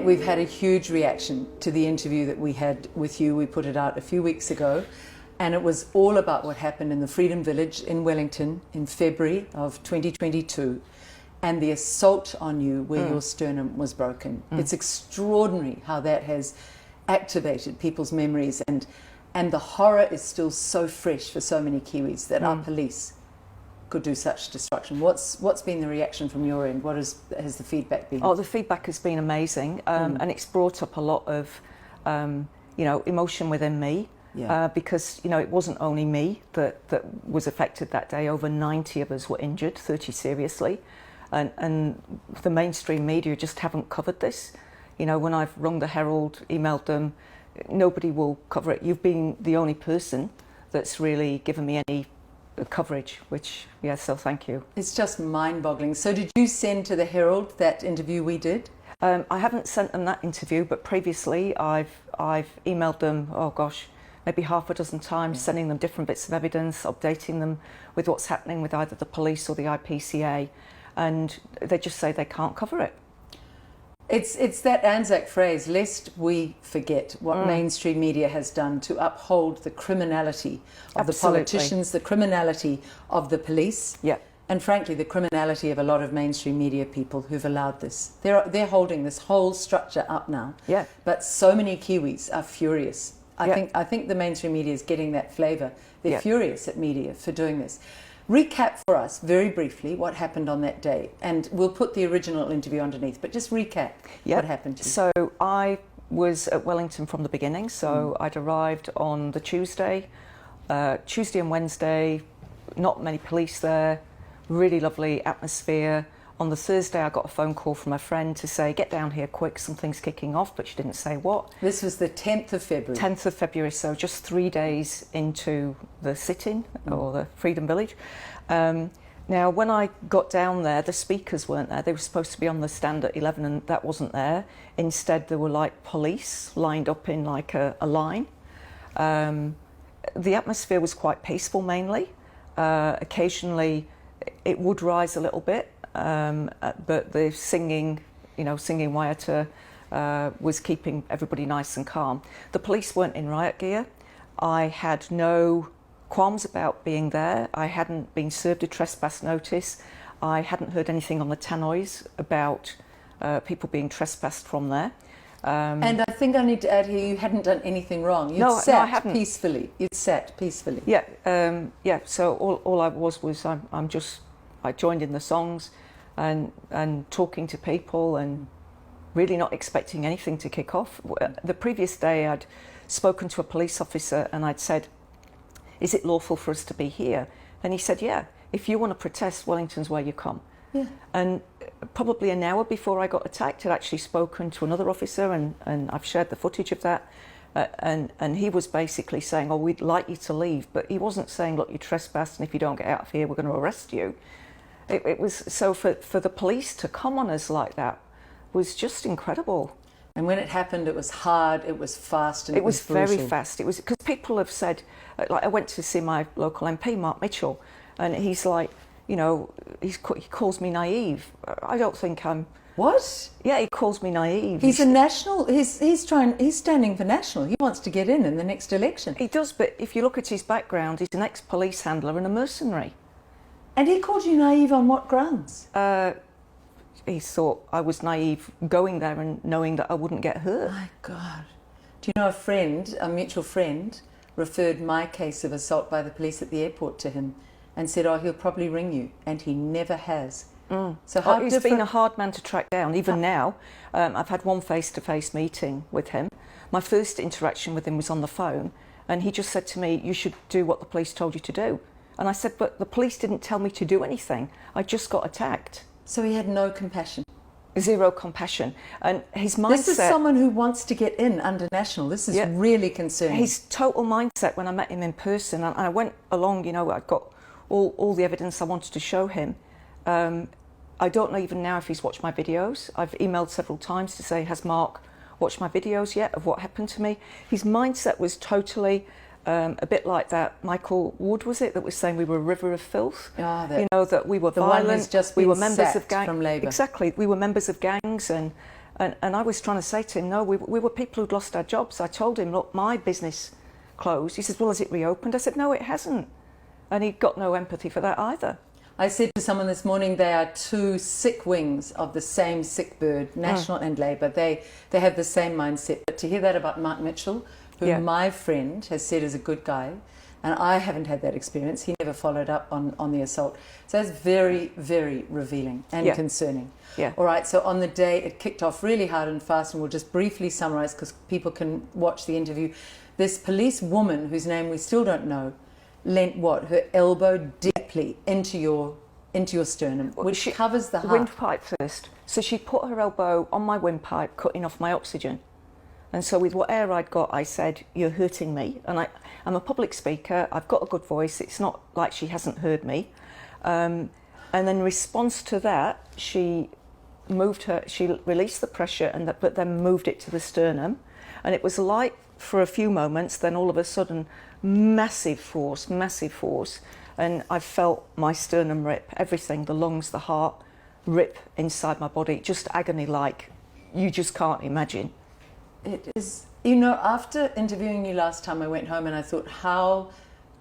we've had a huge reaction to the interview that we had with you. We put it out a few weeks ago, and it was all about what happened in the Freedom Village in Wellington in February of 2022, and the assault on you where your sternum was broken. It's extraordinary how that has activated people's memories, and the horror is still so fresh for so many Kiwis that our police could do such destruction. What's been the reaction from your end? What has the feedback been? Oh, the feedback has been amazing, and it's brought up a lot of, emotion within me, because it wasn't only me that was affected that day. Over 90 of us were injured, 30 seriously, and the mainstream media just haven't covered this. When I've rung the Herald, emailed them, nobody will cover it. You've been the only person that's really given me any coverage, which, so thank you. It's just mind-boggling. So did you send to the Herald that interview we did? I haven't sent them that interview, but previously I've emailed them, maybe half a dozen times, sending them different bits of evidence, updating them with what's happening with either the police or the IPCA, and they just say they can't cover it. It's that Anzac phrase, lest we forget what mainstream media has done to uphold the criminality of the politicians, the criminality of the police, and frankly the criminality of a lot of mainstream media people who've allowed this. They're holding this whole structure up now. But so many Kiwis are furious. I think the mainstream media is getting that flavour. They're furious at media for doing this. Recap for us very briefly what happened on that day, and we'll put the original interview underneath, but just recap what happened to you. So I was at Wellington from the beginning, so I'd arrived on the Tuesday and Wednesday, not many police there, really lovely atmosphere. On the Thursday I got a phone call from a friend to say, get down here quick, something's kicking off, but she didn't say what. This was the 10th of February. 10th of February, so just 3 days into the sit-in, or the Freedom Village. Now, when I got down there, the speakers weren't there. They were supposed to be on the stand at 11, and that wasn't there. Instead, there were like police lined up in like a line. The atmosphere was quite peaceful mainly. Occasionally, it would rise a little bit. But the singing Waiata was keeping everybody nice and calm. The police weren't in riot gear. I had no qualms about being there. I hadn't been served a trespass notice. I hadn't heard anything on the tannoys about people being trespassed from there. And I think I need to add here, you hadn't done anything wrong. You'd sat peacefully. You'd sat peacefully. So all I was I joined in the songs and talking to people and really not expecting anything to kick off. The previous day I'd spoken to a police officer and I'd said, is it lawful for us to be here? And he said, yeah, if you want to protest, Wellington's where you come. And probably an hour before I got attacked, I'd actually spoken to another officer, and I've shared the footage of that. And he was basically saying, we'd like you to leave. But he wasn't saying, look, you trespassed, and if you don't get out of here, we're going to arrest you. It was so for the police to come on us like that was just incredible. And when it happened, it was hard, it was fast, and it was brutal. Very fast. It was because people have said, like I went to see my local MP, Mark Mitchell, and he's like, he calls me naive. I don't think I'm. What? Yeah, he calls me naive. He's a national. He's standing for national. He wants to get in the next election. He does, but if you look at his background, he's an ex-police handler and a mercenary. And he called you naive on what grounds? He thought I was naive going there and knowing that I wouldn't get hurt. My God. Do you know a mutual friend, referred my case of assault by the police at the airport to him and said, he'll probably ring you. And he never has. So he's been a hard man to track down. Even now, I've had one face-to-face meeting with him. My first interaction with him was on the phone, and he just said to me, you should do what the police told you to do. And I said, but the police didn't tell me to do anything. I just got attacked. So he had no compassion? Zero compassion. And his mindset... This is someone who wants to get in under national. This is really concerning. His total mindset when I met him in person, and I went along, I got all the evidence I wanted to show him. I don't know even now if he's watched my videos. I've emailed several times to say, has Mark watched my videos yet of what happened to me? His mindset was totally a bit like that Michael Wood, was it, that was saying we were a river of filth? That we were violent, we were members of gangs. From Labour. Exactly, we were members of gangs, and And I was trying to say to him, no, we were people who'd lost our jobs. I told him, look, my business closed. He says, well, has it reopened? I said, no, it hasn't. And he got no empathy for that either. I said to someone this morning, they are two sick wings of the same sick bird, National and Labour. They have the same mindset. But to hear that about Mark Mitchell, who my friend has said is a good guy, and I haven't had that experience. He never followed up on the assault. So it's very, very revealing and concerning. Yeah. All right, so on the day, it kicked off really hard and fast, and we'll just briefly summarise because people can watch the interview. This police woman, whose name we still don't know, leant her elbow deeply into your sternum, which covers the heart. Windpipe first. So she put her elbow on my windpipe, cutting off my oxygen. And so with what air I'd got, I said, you're hurting me. And I'm a public speaker, I've got a good voice, it's not like she hasn't heard me. And then in response to that, she released the pressure, but then moved it to the sternum. And it was like, for a few moments, then all of a sudden, massive force. And I felt my sternum rip, everything, the lungs, the heart, rip inside my body, just agony-like. You just can't imagine. It is, you know, after interviewing you last time, I went home and I thought, how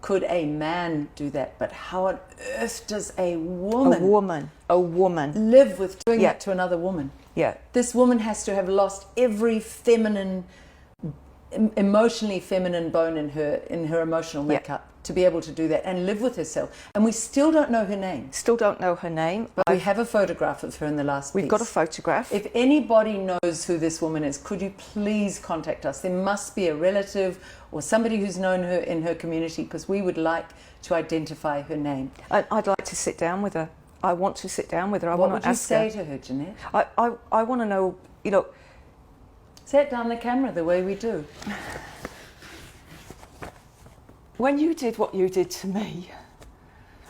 could a man do that? But how on earth does a woman live with doing that to another woman? Yeah. This woman has to have lost every emotionally feminine bone in her emotional makeup to be able to do that and live with herself. And we still don't know her name. But we have a photograph of her in the last piece. We've got a photograph. If anybody knows who this woman is, could you please contact us? There must be a relative or somebody who's known her in her community, because we would like to identify her name. I'd like to sit down with her. I want to sit down with her. What would you say to her, Jeanette? I want to know, you know... Say it down the camera the way we do. When you did what you did to me,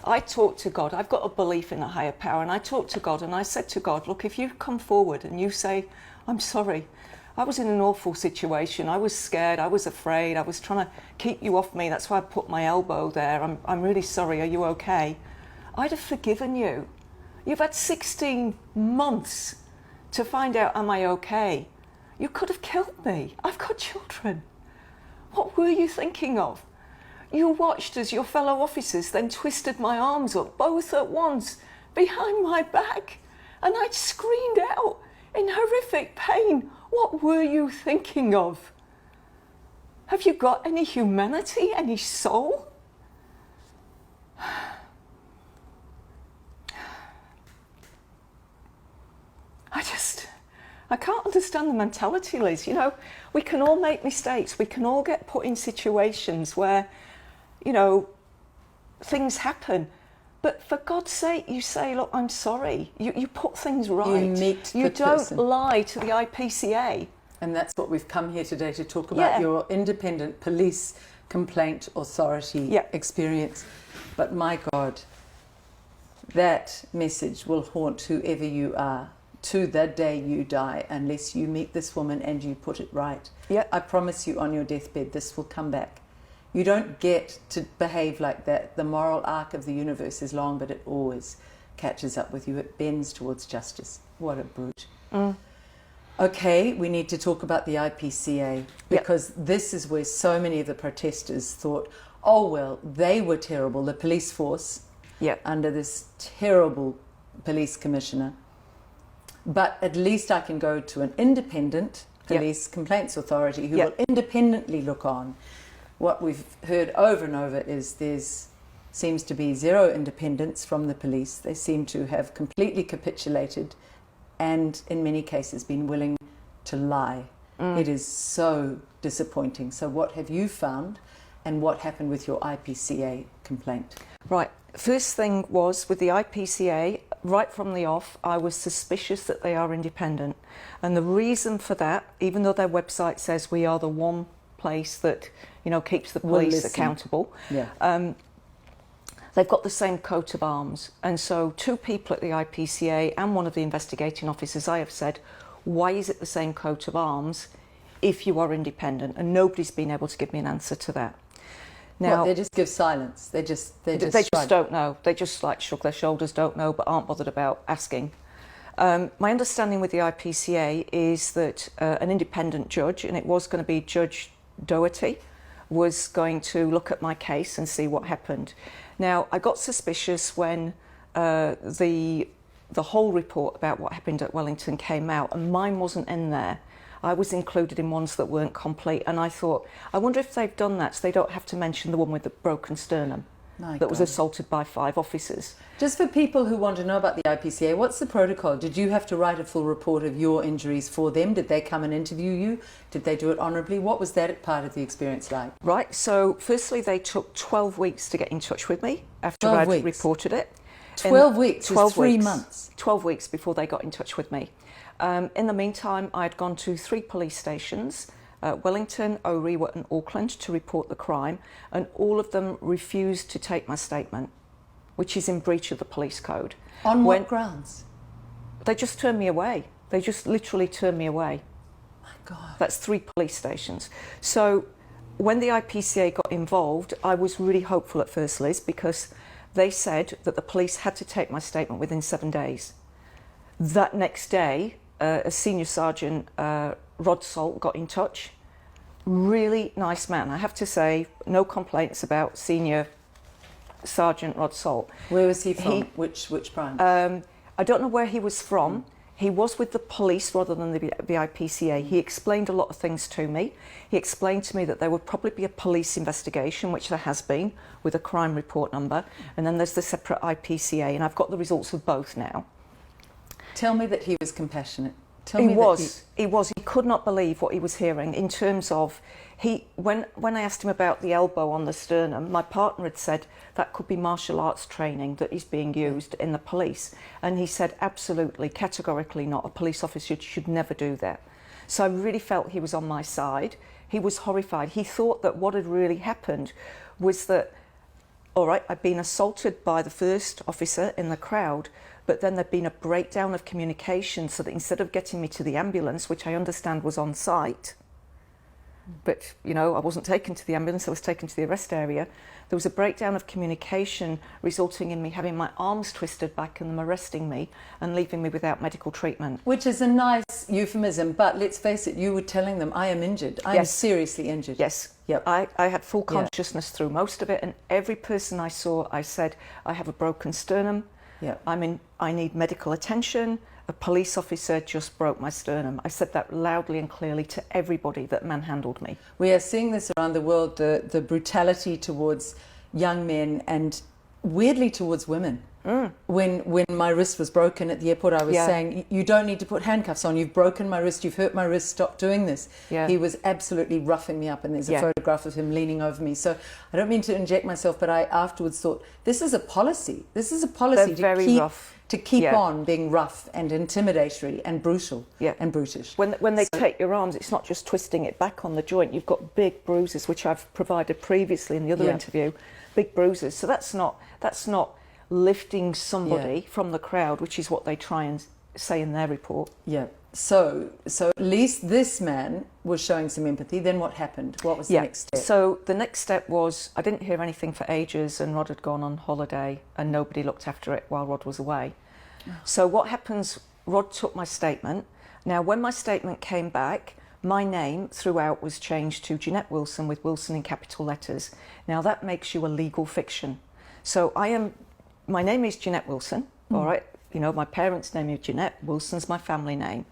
I talked to God. I've got a belief in a higher power, and I talked to God and I said to God, look, if you come forward and you say, I'm sorry, I was in an awful situation, I was scared, I was afraid, I was trying to keep you off me, that's why I put my elbow there, I'm really sorry, are you okay? I'd have forgiven you. You've had 16 months to find out, am I okay? You could have killed me. I've got children. What were you thinking of? You watched as your fellow officers then twisted my arms up, both at once, behind my back, and I'd screamed out in horrific pain. What were you thinking of? Have you got any humanity, any soul? I can't understand the mentality, Liz. You know, we can all make mistakes. We can all get put in situations where, you know, things happen. But for God's sake, you say, look, I'm sorry. You put things right. You meet the You don't person. lie to the IPCA. And that's what we've come here today to talk about, your independent police complaint authority experience. But my God, that message will haunt whoever you are to the day you die, unless you meet this woman and you put it right. I promise you on your deathbed, this will come back. You don't get to behave like that. The moral arc of the universe is long, but it always catches up with you. It bends towards justice. What a brute. Okay, we need to talk about the IPCA, because this is where so many of the protesters thought, oh, well, they were terrible, the police force, under this terrible police commissioner. But at least I can go to an independent police complaints authority who will independently look on. What we've heard over and over is seems to be zero independence from the police. They seem to have completely capitulated and in many cases been willing to lie. It is so disappointing. So what have you found, and what happened with your IPCA complaint? Right. First thing was with the IPCA, right from the off, I was suspicious that they are independent. And the reason for that, even though their website says we are the one place that, you know, keeps the police accountable, they've got the same coat of arms. And so two people at the IPCA and one of the investigating officers, I have said, why is it the same coat of arms if you are independent? And nobody's been able to give me an answer to that. Now, they just give silence. They just don't know. They just like shrug their shoulders, don't know, but aren't bothered about asking. My understanding with the IPCA is that an independent judge, and it was going to be Judge Doherty, was going to look at my case and see what happened. Now, I got suspicious when the whole report about what happened at Wellington came out, and mine wasn't in there. I was included in ones that weren't complete, and I thought, I wonder if they've done that so they don't have to mention the one with the broken sternum that was assaulted by 5 officers. Just for people who want to know about the IPCA, what's the protocol? Did you have to write a full report of your injuries for them? Did they come and interview you? Did they do it honourably? What was that part of the experience like? Right, so firstly they took 12 weeks to get in touch with me after 12 I'd weeks. reported it. 12 weeks? 12 3 weeks. months? 12 weeks before they got in touch with me. In the meantime, I'd gone to 3 police stations, Wellington, Orewa and Auckland, to report the crime, and all of them refused to take my statement, which is in breach of the police code. On what grounds? They just turned me away. They just literally turned me away. My God. That's 3 police stations. So when the IPCA got involved, I was really hopeful at first, Liz, because they said that the police had to take my statement within 7 days. That next day, a senior sergeant, Rod Salt, got in touch. Really nice man, I have to say. No complaints about Senior Sergeant Rod Salt. Where was he from? Which branch? I don't know where he was from. He was with the police rather than the IPCA. He explained a lot of things to me. He explained to me that there would probably be a police investigation, which there has been, with a crime report number, and then there's the separate IPCA, and I've got the results of both now. Tell me that he was compassionate. He was. He could not believe what he was hearing in terms of when I asked him about the elbow on the sternum, my partner had said that could be martial arts training that is being used in the police, and he said absolutely, categorically not. A police officer should never do that. So I really felt he was on my side. He was horrified. He thought that what had really happened was that, all right, I'd been assaulted by the first officer in the crowd, but then there'd been a breakdown of communication, so that instead of getting me to the ambulance, which I understand was on site, but, you know, I wasn't taken to the ambulance, I was taken to the arrest area, there was a breakdown of communication resulting in me having my arms twisted back and them arresting me and leaving me without medical treatment. Which is a nice euphemism, but let's face it, you were telling them, I am injured. I am seriously injured. Yes. Yep. I had full consciousness through most of it, and every person I saw, I said, I have a broken sternum. Yeah. I need medical attention. A police officer just broke my sternum. I said that loudly and clearly to everybody that manhandled me. We are seeing this around the world, the brutality towards young men and weirdly towards women. When my wrist was broken at the airport, I was saying, you don't need to put handcuffs on. You've broken my wrist. You've hurt my wrist. Stop doing this. Yeah. He was absolutely roughing me up, and there's a photograph of him leaning over me. So I don't mean to inject myself, but I afterwards thought, this is a policy. This is a policy to keep on being rough and intimidatory and brutal and brutish. When they take your arms, it's not just twisting it back on the joint. You've got big bruises, which I've provided previously in the other interview. Big bruises. So that's not lifting somebody from the crowd, which is what they try and say in their report. Yeah. So at least this man was showing some empathy. Then what happened? What was the next step? So the next step was, I didn't hear anything for ages, and Rod had gone on holiday and nobody looked after it while Rod was away. So what happens, Rod took my statement. Now, when my statement came back, my name throughout was changed to Jeanette Wilson, with Wilson in capital letters. Now, that makes you a legal fiction. So my name is Jeanette Wilson, all right? You know, my parents' name is Jeanette, Wilson's my family name.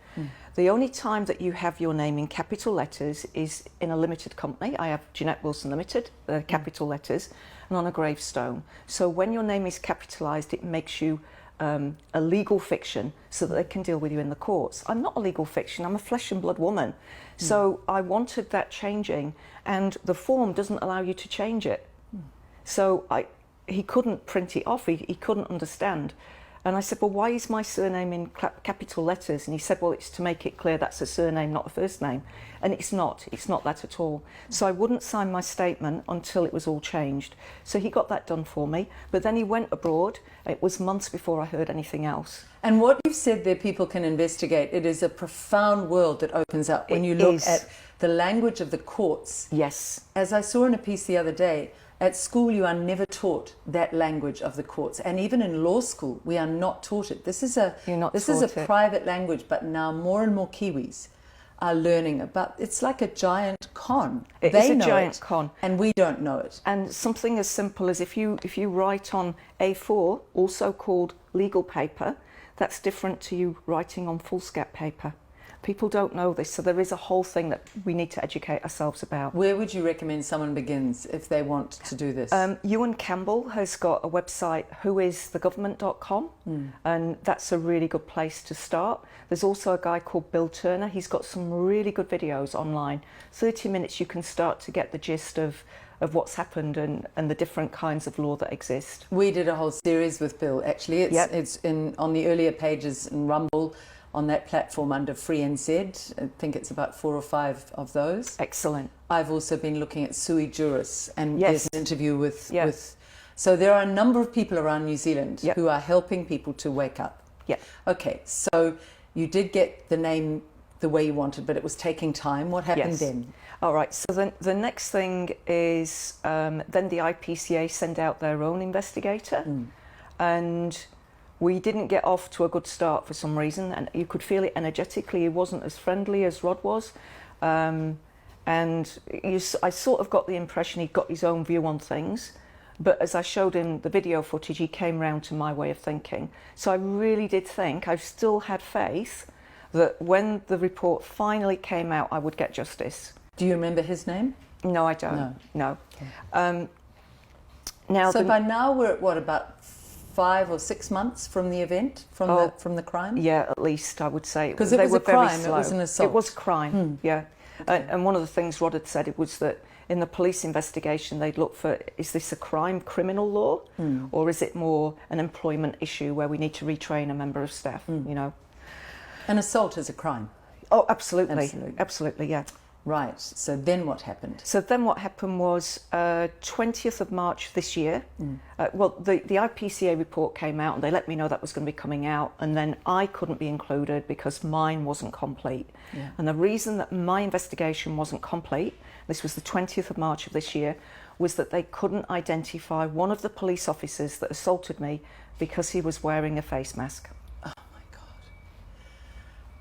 The only time that you have your name in capital letters is in a limited company. I have Jeanette Wilson Limited, capital letters, and on a gravestone. So when your name is capitalised, it makes you a legal fiction so that they can deal with you in the courts. I'm not a legal fiction, I'm a flesh and blood woman. So I wanted that changing, and the form doesn't allow you to change it. So he couldn't print it off, he couldn't understand. And I said, well, why is my surname in capital letters? And he said, well, it's to make it clear that's a surname, not a first name. And it's not that at all. So I wouldn't sign my statement until it was all changed. So he got that done for me. But then he went abroad. It was months before I heard anything else. And what you've said there, people can investigate. It is a profound world that opens up when you look at the language of the courts. Yes. As I saw in a piece the other day, At school, you are never taught that language of the courts, and even in law school, we are not taught it. This is a private language, but now more and more Kiwis are learning about. It's like a giant con. It is a giant con, and we don't know it. And something as simple as if you write on A4, also called legal paper, that's different to you writing on foolscap paper. People don't know this, so there is a whole thing that we need to educate ourselves about. Where would you recommend someone begins if they want to do this? Ewan Campbell has got a website, whoisthegovernment.com, and that's a really good place to start. There's also a guy called Bill Turner. He's got some really good videos online. 30 minutes you can start to get the gist of what's happened and the different kinds of law that exist. We did a whole series with Bill, actually. It's on the earlier pages in Rumble, on that platform under Free NZ. I think it's about 4 or 5 of those. Excellent. I've also been looking at sui juris, and there's an interview with. So there are a number of people around New Zealand who are helping people to wake up. Yeah. Okay, so you did get the name the way you wanted, but it was taking time. What happened then? All right, so then the next thing is then the IPCA send out their own investigator, and we didn't get off to a good start for some reason, and you could feel it energetically. He wasn't as friendly as Rod was, and I sort of got the impression he'd got his own view on things, but as I showed him the video footage, he came round to my way of thinking. So I really did think, I still had faith that when the report finally came out, I would get justice. Do you remember his name? No, I don't. No. Okay. Now, so by now we're at what, about 5 or 6 months from the event, from the crime? Yeah, at least I would say. Because it was a crime, it was an assault. It was a crime, yeah. Okay. And one of the things Rod had said, it was that in the police investigation they'd look for, is this a crime, criminal law, or is it more an employment issue where we need to retrain a member of staff, you know? An assault is a crime? Oh, absolutely. Absolutely, yeah. Right, so then what happened? So then what happened was 20th of March this year, the IPCA report came out and they let me know that was going to be coming out, and then I couldn't be included because mine wasn't complete. Yeah. And the reason that my investigation wasn't complete, this was the 20th of March of this year, was that they couldn't identify one of the police officers that assaulted me because he was wearing a face mask.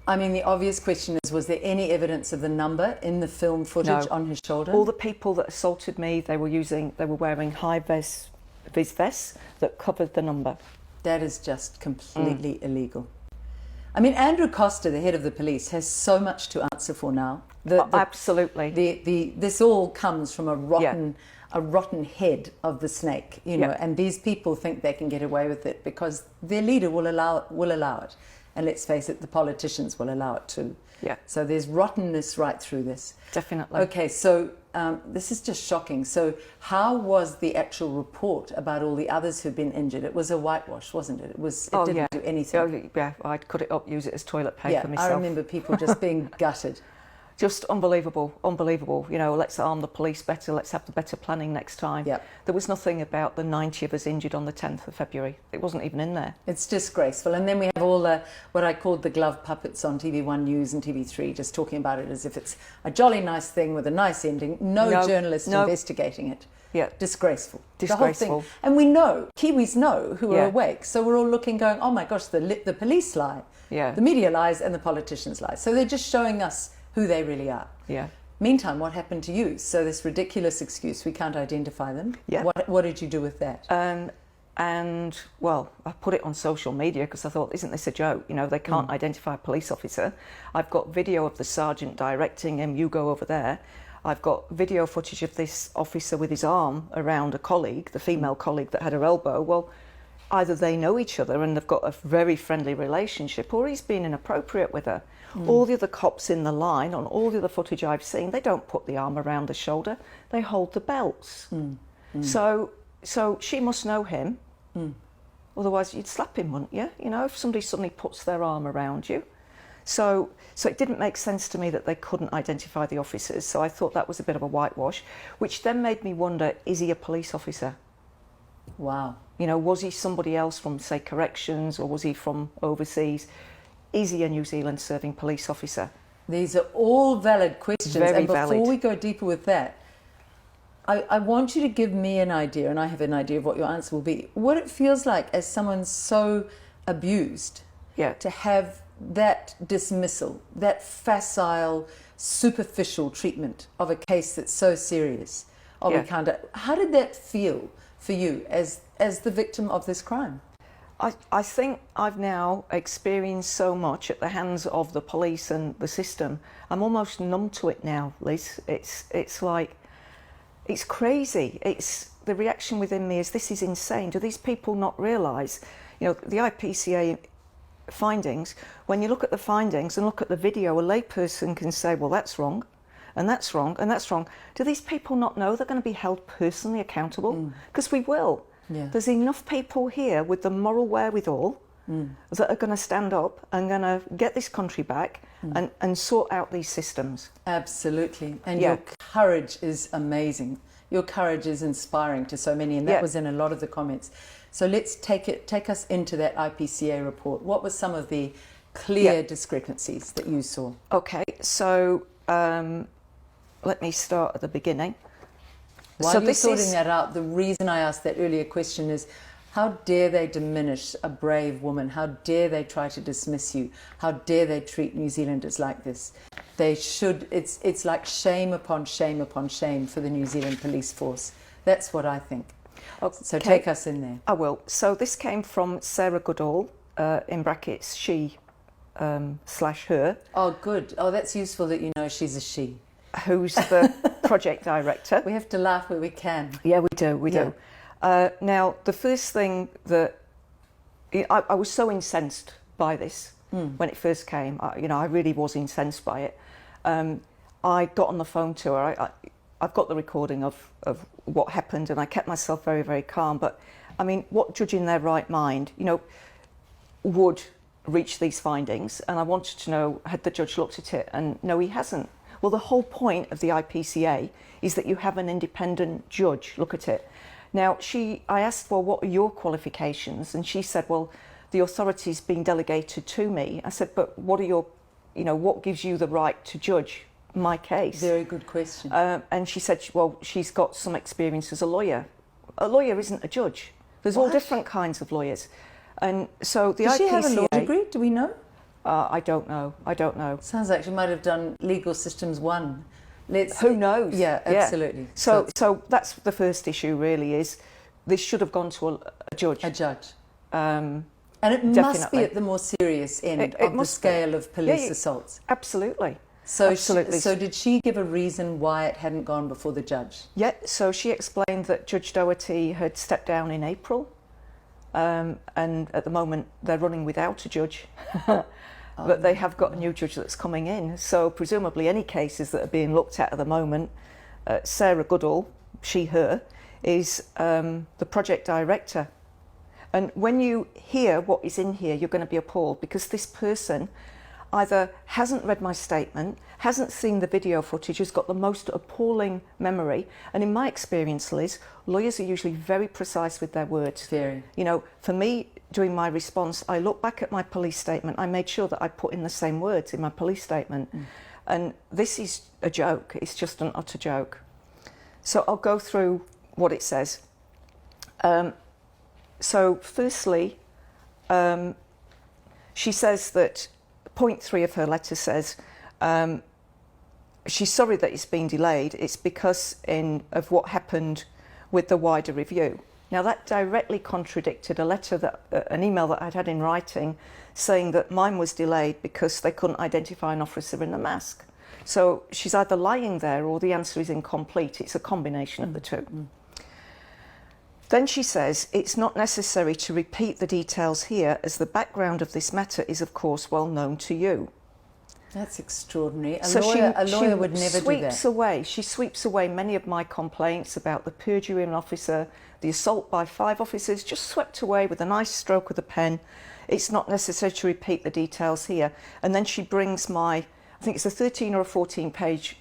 I mean, the obvious question is, was there any evidence of the number in the film footage on his shoulder? All the people that assaulted me, they were wearing high-vis vests that covered the number. That is just completely illegal. I mean, Andrew Costa, the head of the police, has so much to answer for now. Absolutely. This all comes from a rotten head of the snake, you know, and these people think they can get away with it because their leader will allow it. And let's face it, the politicians will allow it too. Yeah. So there's rottenness right through this. Definitely. Okay, so this is just shocking. So how was the actual report about all the others who've been injured? It was a whitewash, wasn't it? It didn't do anything. Yeah, I'd cut it up, use it as toilet paper myself. I remember people just being gutted. Just unbelievable. You know, let's arm the police better, let's have the better planning next time. Yep. There was nothing about the 90 of us injured on the 10th of February. It wasn't even in there. It's disgraceful. And then we have all the, what I called the glove puppets on TV1 News and TV3, just talking about it as if it's a jolly nice thing with a nice ending. No journalist investigating it. Yeah. Disgraceful. Disgraceful. The whole thing. And we know, Kiwis know who are awake. So we're all looking going, oh my gosh, the police lie. Yeah. The media lies and the politicians lie. So they're just showing us who they really are. Yeah. Meantime, what happened to you? So this ridiculous excuse, we can't identify them. Yeah. What did you do with that? And, well, I put it on social media because I thought, isn't this a joke? You know, they can't identify a police officer. I've got video of the sergeant directing him, you go over there. I've got video footage of this officer with his arm around a colleague, the female colleague that had her elbow. Well, either they know each other and they've got a very friendly relationship, or he's been inappropriate with her. All the other cops in the line, on all the other footage I've seen, they don't put the arm around the shoulder, they hold the belts. So she must know him, otherwise you'd slap him, wouldn't you? You know, if somebody suddenly puts their arm around you. So it didn't make sense to me that they couldn't identify the officers, so I thought that was a bit of a whitewash, which then made me wonder, is he a police officer? Wow. You know, was he somebody else from, say, corrections, or was he from overseas? Is he a New Zealand serving police officer? These are all valid questions. Very and before valid. we go deeper with that, I want you to give me an idea, and I have an idea of what your answer will be, what it feels like as someone so abused to have that dismissal, that facile, superficial treatment of a case that's so serious. How did that feel for you as the victim of this crime? I think I've now experienced so much at the hands of the police and the system. I'm almost numb to it now, Liz. It's like, it's crazy. It's the reaction within me is, this is insane. Do these people not realise, the IPCA findings, when you look at the findings and look at the video, a layperson can say, well, that's wrong, and that's wrong, and that's wrong. Do these people not know they're going to be held personally accountable? Because we will. Yeah. There's enough people here with the moral wherewithal that are going to stand up and going to get this country back and sort out these systems. Absolutely. And your courage is amazing. Your courage is inspiring to so many, and that was in a lot of the comments. So let's take us into that IPCA report. What were some of the clear discrepancies that you saw? Okay, so let me start at the beginning. While you're sorting that out, the reason I asked that earlier question is, how dare they diminish a brave woman? How dare they try to dismiss you? How dare they treat New Zealanders like this? They should, it's like shame upon shame upon shame for the New Zealand police force. That's what I think. Okay. So take us in there. I will. So this came from Sarah Goodall, in brackets, she / her. Oh, good. Oh, that's useful that you know she's a she. Who's the project director. We have to laugh where we can. Yeah, we do. Now, the first thing that I was so incensed by this when it first came. I really was incensed by it. I got on the phone to her. I've got the recording of what happened, and I kept myself very, very calm. But I mean, what judge in their right mind, would reach these findings? And I wanted to know, had the judge looked at it? And no, he hasn't. Well, the whole point of the IPCA is that you have an independent judge look at it. Now, I asked, well, what are your qualifications? And she said, well, the authority's been delegated to me. I said, but what are your, what gives you the right to judge my case? Very good question. And she said, well, she's got some experience as a lawyer. A lawyer isn't a judge. There's all different kinds of lawyers. And so the IPCA... Does she have a law degree? Do we know? I don't know. Sounds like she might have done Legal Systems 1. Who knows? Yeah, absolutely. So that's the first issue, really, is this should have gone to a judge. A judge. And it must be at the more serious end of the scale of police assaults. Absolutely. So did she give a reason why it hadn't gone before the judge? Yeah, so she explained that Judge Doherty had stepped down in April, and at the moment they're running without a judge. But they have got a new judge that's coming in. So presumably any cases that are being looked at the moment, Sarah Goodall, she, her, is the project director. And when you hear what is in here, you're going to be appalled, because this person either hasn't read my statement, hasn't seen the video footage, has got the most appalling memory. And in my experience, Liz, lawyers are usually very precise with their words. Very. For me, during my response, I look back at my police statement. I made sure that I put in the same words in my police statement. And this is a joke. It's just an utter joke. So I'll go through what it says. So firstly, she says that point 3 of her letter says she's sorry that it's been delayed. It's because of what happened with the wider review. Now, that directly contradicted an email that I'd had in writing saying that mine was delayed because they couldn't identify an officer in a mask. So she's either lying there or the answer is incomplete. It's a combination of the two. Then she says, it's not necessary to repeat the details here, as the background of this matter is, of course, well known to you. That's extraordinary. A lawyer would never do that. She sweeps away many of my complaints about the perjury of an officer, the assault by 5 officers, just swept away with a nice stroke of the pen. It's not necessary to repeat the details here. And then she brings I think it's a 13 or a 14-page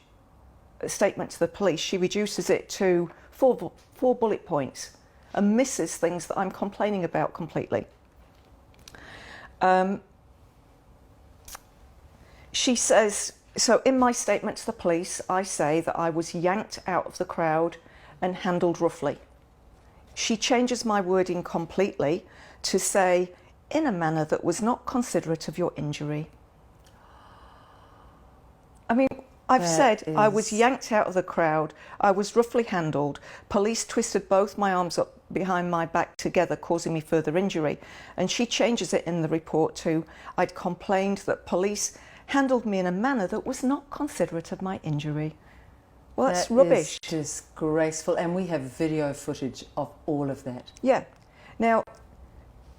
statement to the police. She reduces it to 4 bullet points and misses things that I'm complaining about completely. She says, so in my statement to the police, I say that I was yanked out of the crowd and handled roughly. She changes my wording completely to say, in a manner that was not considerate of your injury. I mean, I've said I was yanked out of the crowd, I was roughly handled, police twisted both my arms up behind my back together, causing me further injury. And she changes it in the report to, I'd complained that police handled me in a manner that was not considerate of my injury. Well, that's rubbish. That is disgraceful, and we have video footage of all of that. Yeah. Now,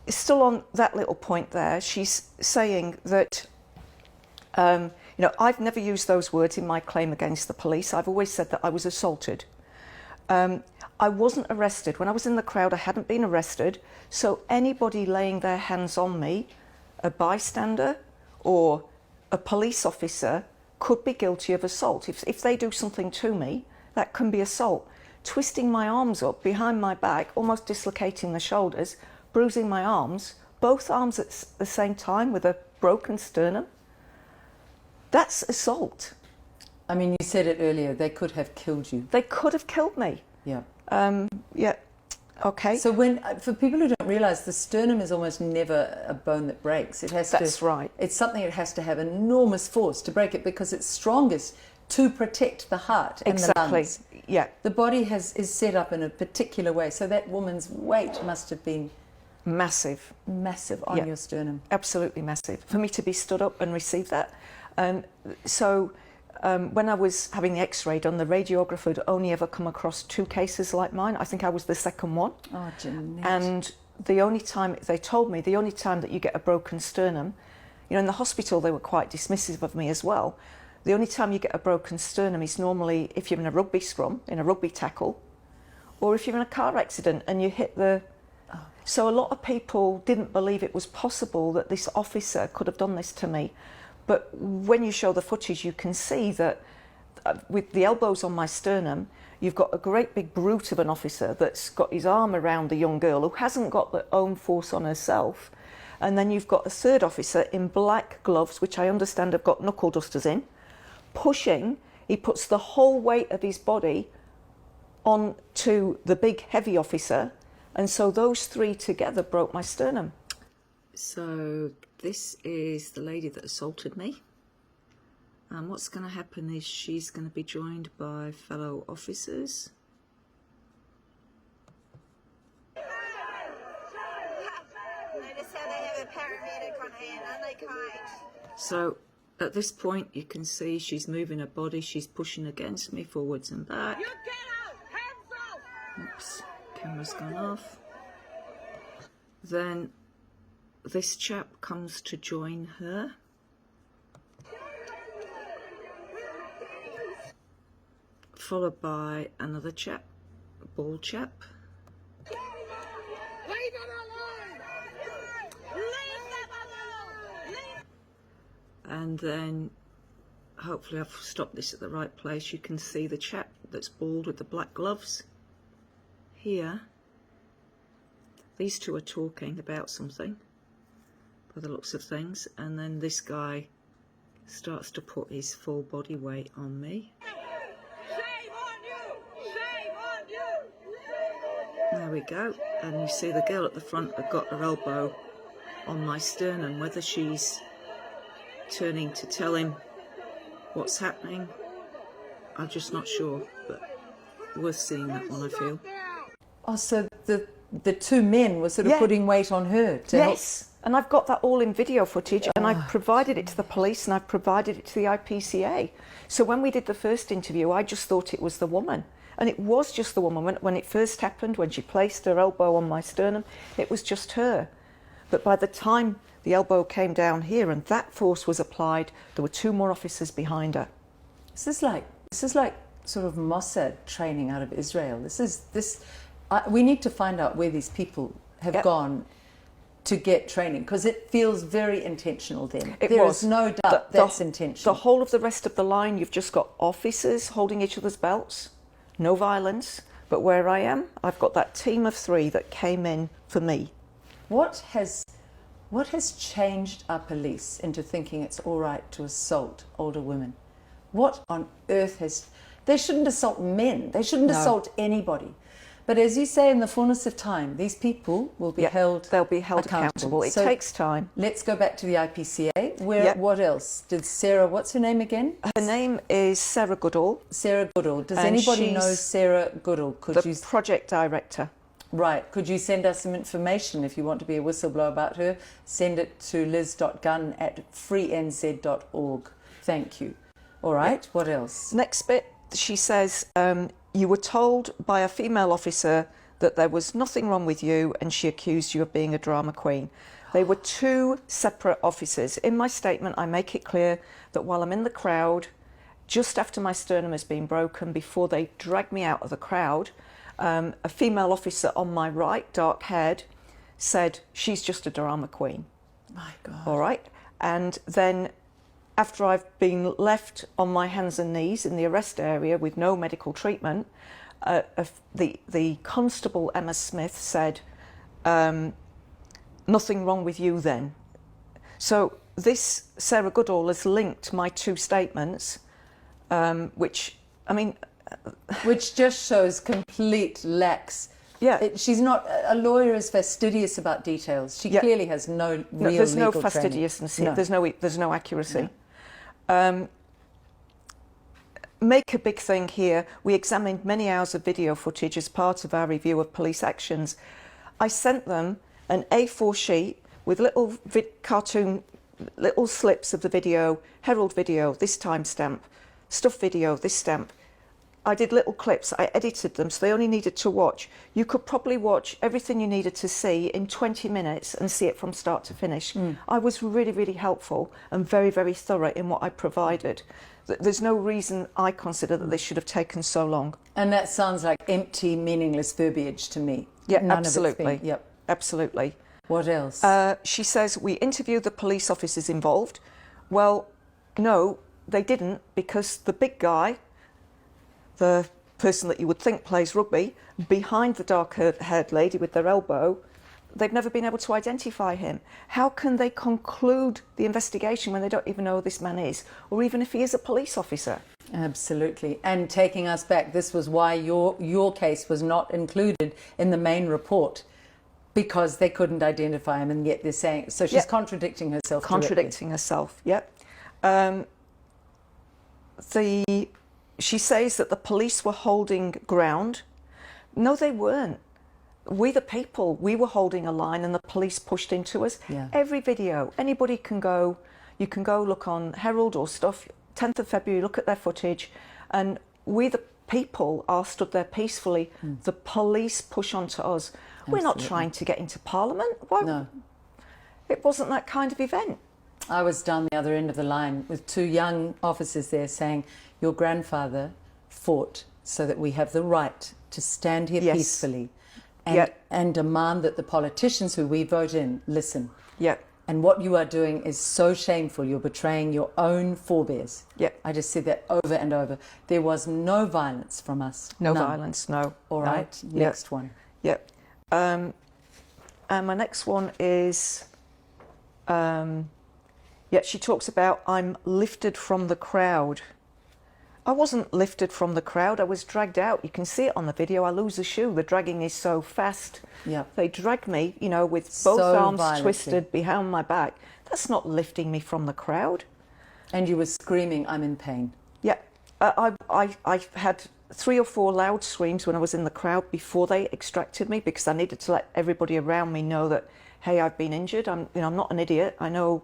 still on that little point there, she's saying that, I've never used those words in my claim against the police. I've always said that I was assaulted. I wasn't arrested. When I was in the crowd, I hadn't been arrested. So anybody laying their hands on me, a bystander or a police officer, could be guilty of assault. If they do something to me, that can be assault. Twisting my arms up behind my back, almost dislocating the shoulders, bruising my arms, both arms at the same time with a broken sternum. That's assault. I mean, you said it earlier, they could have killed you. They could have killed me. Yeah. Yeah. Okay. So for people who don't realise, the sternum is almost never a bone that breaks. That's right. It's something that has to have enormous force to break it because it's strongest to protect the heart and the lungs. Yeah. The body is set up in a particular way, so that woman's weight must have been massive on your sternum. Absolutely massive. For me to be stood up and receive that. When I was having the x-ray done, the radiographer had only ever come across 2 cases like mine. I think I was the second one. Oh, Jeanette. And the only time, they told me, the only time that you get a broken sternum, in the hospital they were quite dismissive of me as well. The only time you get a broken sternum is normally if you're in a rugby scrum, in a rugby tackle, or if you're in a car accident and you hit the... Oh. So a lot of people didn't believe it was possible that this officer could have done this to me. But when you show the footage, you can see that with the elbows on my sternum, you've got a great big brute of an officer that's got his arm around the young girl who hasn't got their own force on herself. And then you've got a third officer in black gloves, which I understand have got knuckle dusters in, pushing. He puts the whole weight of his body onto the big heavy officer. And so those 3 together broke my sternum. So this is the lady that assaulted me. And what's going to happen is she's going to be joined by fellow officers. They just said they have a paramedic on hand and they can't. So at this point you can see she's moving her body, she's pushing against me forwards and back. You get out! Hands off! Oops, camera's gone off. Then this chap comes to join her. Followed by another chap, a bald chap. Leave it alone! Leave them alone! And then, hopefully I've stopped this at the right place, you can see the chap that's bald with the black gloves. Here, these 2 are talking about something, by the looks of things, and then this guy starts to put his full body weight on me. Shame on you! Shame on you! There we go, and you see the girl at the front has got her elbow on my sternum. Whether she's turning to tell him what's happening, I'm just not sure, but worth seeing that one, I feel. Oh, so the 2 men were sort of putting weight on her to help. Yes, and I've got that all in video footage, and I've provided it to the police and I've provided it to the IPCA. So when we did the first interview, I just thought it was the woman. And it was just the woman. When it first happened, when she placed her elbow on my sternum, it was just her. But by the time the elbow came down here and that force was applied, there were 2 more officers behind her. This is like sort of Mossad training out of Israel. We need to find out where these people have gone to get training, because it feels very intentional then. There is no doubt that's intentional. The whole of the rest of the line, you've just got officers holding each other's belts, no violence. But where I am, I've got that team of 3 that came in for me. What has changed our police into thinking it's all right to assault older women? What on earth They shouldn't assault men. They shouldn't assault anybody. But as you say, in the fullness of time, these people will be held They'll be held accountable. It takes time. Let's go back to the IPCA. What else? Did Sarah, what's her name again? Her name is Sarah Goodall. Sarah Goodall. Does anybody know Sarah Goodall? The project director. Right. Could you send us some information if you want to be a whistleblower about her? Send it to liz.gunn@freenz.org. Thank you. All right. What else? Next bit, she says, you were told by a female officer that there was nothing wrong with you and she accused you of being a drama queen. They were two separate officers. In my statement, I make it clear that while I'm in the crowd, just after my sternum has been broken, before they dragged me out of the crowd, a female officer on my right, dark-haired, said, she's just a drama queen. My God. All right. And then after I've been left on my hands and knees in the arrest area with no medical treatment, the constable, Emma Smith, said, nothing wrong with you then. So this Sarah Goodall has linked my two statements, which just shows complete lax. Yeah. She's not, a lawyer is fastidious about details. She clearly has no real there's no legal fastidiousness training. here. There's no accuracy. No. Make a big thing here. We examined many hours of video footage as part of our review of police actions. I sent them an A4 sheet with little cartoon, little slips of the video, Herald video, this timestamp, Stuff video, this stamp. I did little clips. I edited them, so they only needed to watch. You could probably watch everything you needed to see in 20 minutes and see it from start to finish. I was really, really helpful and very, very thorough in what I provided. There's no reason I consider that this should have taken so long. And that sounds like empty, meaningless verbiage to me. Yeah, None absolutely. Of it's been, yep. Absolutely. What else? She says, we interviewed the police officers involved. Well, no, they didn't, because the big guy, the person that you would think plays rugby, behind the dark-haired lady with their elbow, they've never been able to identify him. How can they conclude the investigation when they don't even know who this man is, or even if he is a police officer? Absolutely. And taking us back, this was why your case was not included in the main report, because they couldn't identify him, and yet they're saying, so she's contradicting herself. Contradicting herself, yep. She says that the police were holding ground. No, they weren't. We, the people, we were holding a line and the police pushed into us. Yeah. Every video, anybody can go, you can go look on Herald or stuff, 10th of February, look at their footage, and we, the people, are stood there peacefully. The police push onto us. Absolutely. We're not trying to get into Parliament. Why? No. It wasn't that kind of event. I was down the other end of the line with two young officers there saying, your grandfather fought so that we have the right to stand here peacefully and demand that the politicians who we vote in listen. Yeah. And what you are doing is so shameful. You're betraying your own forebears. Yeah. I just said that over and over. There was no violence from us. No None. violence, no. All right. Next one. Yep. And my next one is, she talks about, I'm lifted from the crowd. I wasn't lifted from the crowd. I was dragged out. You can see it on the video. I lose a shoe. The dragging is so fast. Yeah. They dragged me, with both arms violently twisted behind my back. That's not lifting me from the crowd. And you were screaming, I'm in pain. Yeah. I had 3 or 4 loud screams when I was in the crowd before they extracted me, because I needed to let everybody around me know that, hey, I've been injured. I'm not an idiot. I know